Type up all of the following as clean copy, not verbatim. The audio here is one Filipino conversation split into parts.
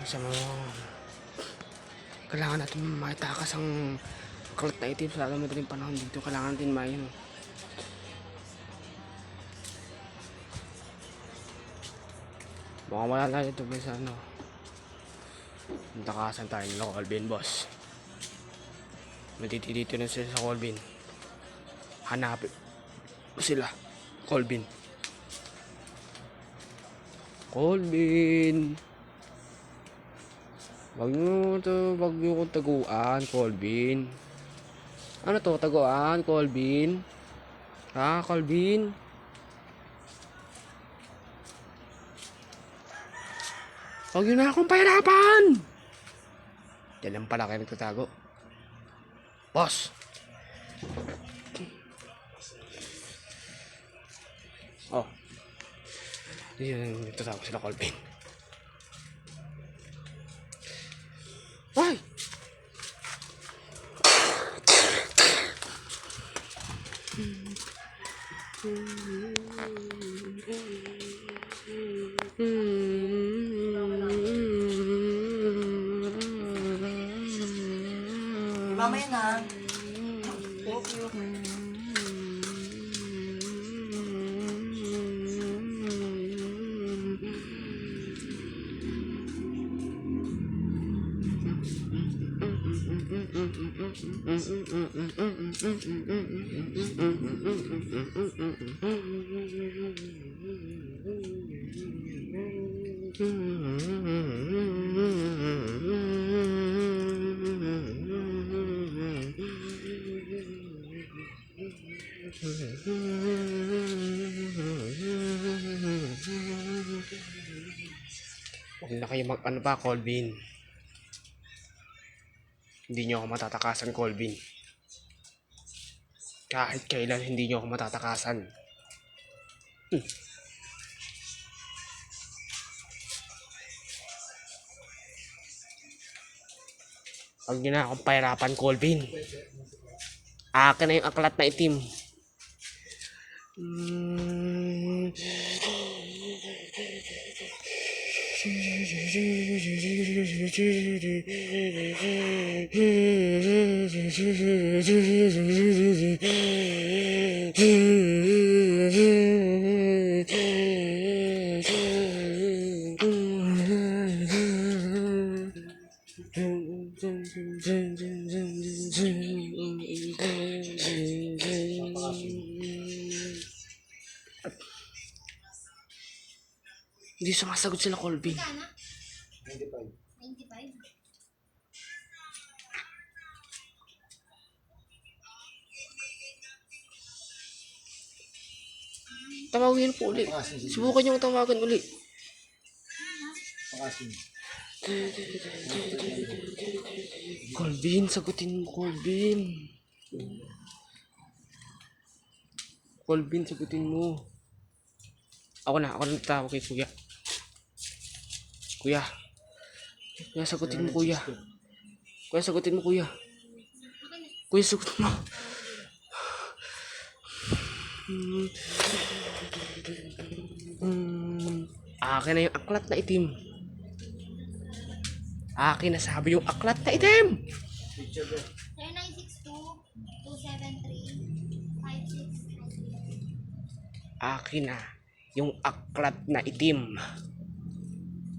Sa mga kailangan natin maitakas ang kalat na itim sa madaling panahon dito. Kailangan natin mayon. Baka wala na ito sa ano. Takasan tayo ng Colvin, boss. Matitidito na sila sa Colvin. Hanapin sila. Colvin. Colvin. Wag nyo kong taguan, Colvin. Ano to, taguan, Colvin? Ha, Colvin? Wag nyo na akong pahirapan! Yan lang pala kayo nagtatago. Boss! Oh. Yan, nagtatago sila, Colvin. Ay! Mamaya na. Thank you. Huwag na kayo ano pa, Colvin. Hindi nyo ako matatakasan, Colvin. Kahit kailan hindi nyo ako matatakasan. Huwag nyo na akong pahirapan, Colvin. Akin na yung aklat na itim. Hindi sumasagot sila, Colvin. 95. 95? Tawagin po ulit. Subukan nyo tawagan ulit. Pakasin. Colvin, sagutin mo, Colvin. Colvin, sagutin mo. Ako na tawag kay Kuya. Kuya, sagutin mo, Kuya. Kuya, sagutin mo, Kuya. Kuya, sagutin mo. Akin na yung aklat na itim. Akin na sabi yung aklat na itim. 0962-273-5693. Akin na yung aklat na itim.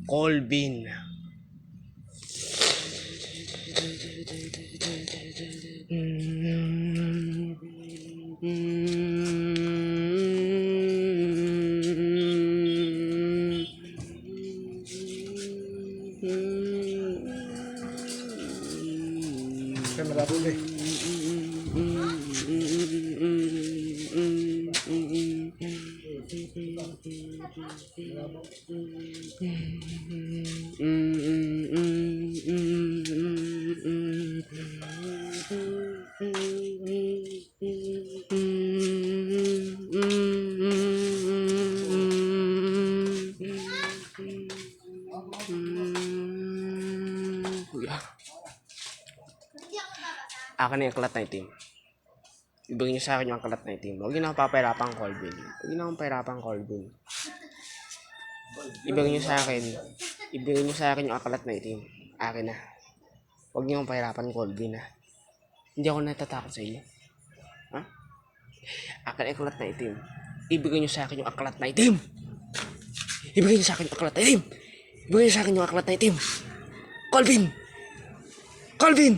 Colvin. Kaya malapit eh. Kuya. Akin na yung aklat na itim. Ibigay niyo sa akin yung aklat na itim. Huwag niyo na akong papahirapan, Colvin. Huwag niyo na akong pahirapan, Colvin. Ibigay niyo sa akin Ibigay niyo sa akin yung akalat na itim. Akin na. Huwag niyo akong pahirapan, Colvin, ha? Hindi ako natatakot sa inyo. Ha? Akin ay akalat na itim. Ibigay niyo sa akin yung akalat na itim. Ibigay niyo sa akin yung akalat na itim. Ibigay niyo sa akin yung akalat na itim. Colvin! Colvin!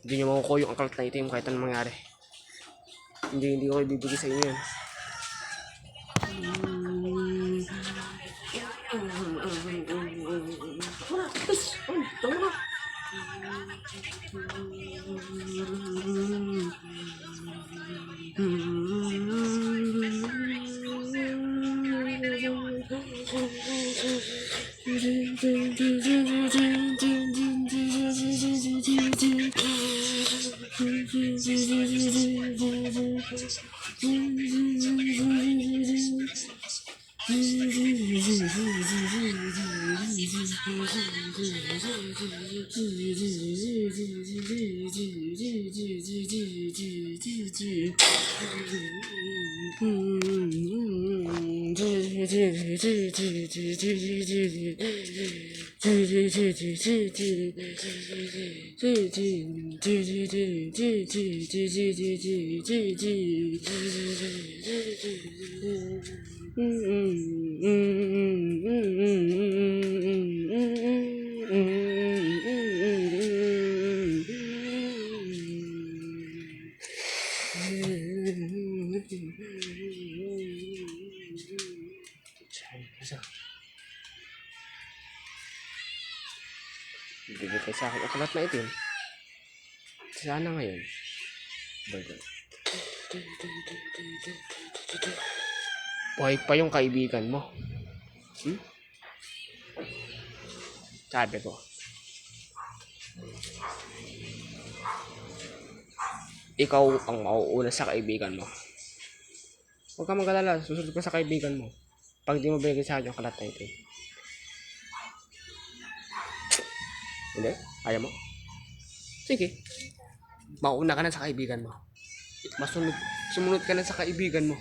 Hindi niyo makukuha yung akalat na itim kahit anong mangyari. Hindi ko ibibigay sa inyo yan. Bibigay kayo sa akin ang kalat na itim. Sana ngayon. Bagal. Buhay pa yung kaibigan mo. Sabi ko. Ikaw ang mauuna sa kaibigan mo. Huwag kang mag-alala. Susunod ka sa kaibigan mo. Pag di mo bigay sa akin yung kalat na itim. Hindi? Ayaw mo? Sige. Mauna ka na sa kaibigan mo. Sumunod ka na sa kaibigan mo.